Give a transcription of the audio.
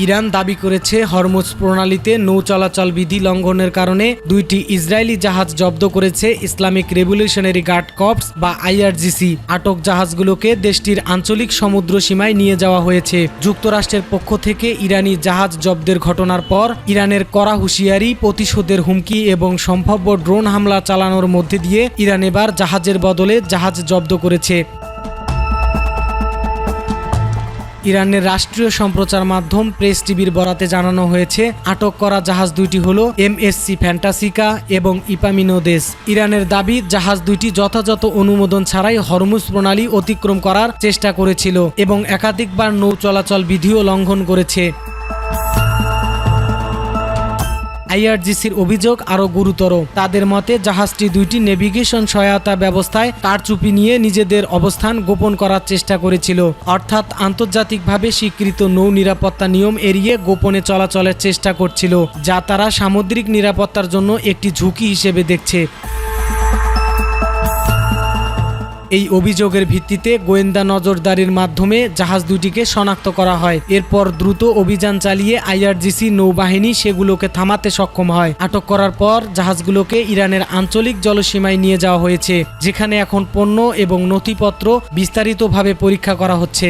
Iran দাবি করেছে Hormuz প্রণালীতে নৌ চলাচল বিধি লঙ্ঘনের কারণে 2টি ইসরায়েলি জাহাজ জব্দ করেছে ইসলামিক রেভলিউশনারি গার্ড কর্পস বা আইআরজিসি। আটক জাহাজগুলোকে দেশটির আঞ্চলিক সমুদ্র সীমায় নিয়ে যাওয়া হয়েছে। যুক্তরাষ্ট্রের পক্ষ থেকে ইরানি জাহাজ জব্দের ঘটনার পর ইরানের কড়া হুঁশিয়ারি, প্রতিশোধের হুমকি এবং সম্ভাব্য ড্রোন হামলা চালানোর মধ্যে দিয়ে ইরান এবার জাহাজের বদলে জাহাজ জব্দ করেছে। ইরানের রাষ্ট্রীয় সম্প্রচার মাধ্যম প্রেস টিভির বরাতে জানানো হয়েছে, আটক করা জাহাজ দুইটি হল এমএসসি ফ্যান্টাসিকা এবং ইপামিনোদেস। ইরানের দাবি, জাহাজ দুইটি যথাযথ অনুমোদন ছাড়াই হরমুজ প্রণালী অতিক্রম করার চেষ্টা করেছিল এবং একাধিকবার নৌ চলাচল বিধিও লঙ্ঘন করেছে। আইআরজিসির অভিযোগ আরও গুরুতর। তাদের মতে জাহাজটি 2টি নেভিগেশন সহায়তা ব্যবস্থায় কারচুপি নিয়ে নিজেদের অবস্থান গোপন করার চেষ্টা করেছিল, অর্থাৎ আন্তর্জাতিকভাবে স্বীকৃত নৌ নিরাপত্তা নিয়ম এড়িয়ে গোপনে চলাচলের চেষ্টা করছিল, যা তারা সামুদ্রিক নিরাপত্তার জন্য একটি ঝুঁকি হিসেবে দেখছে। এই অভিযোগের ভিত্তিতে গোয়েন্দা নজরদারির মাধ্যমে জাহাজ দুটিকে শনাক্ত করা হয়। এরপর দ্রুত অভিযান চালিয়ে আইআরজিসি নৌবাহিনী সেগুলোকে থামাতে সক্ষম হয়। আটক করার পর জাহাজগুলোকে ইরানের আঞ্চলিক জলসীমায় নিয়ে যাওয়া হয়েছে, যেখানে এখন পণ্য এবং নথিপত্র বিস্তারিতভাবে পরীক্ষা করা হচ্ছে।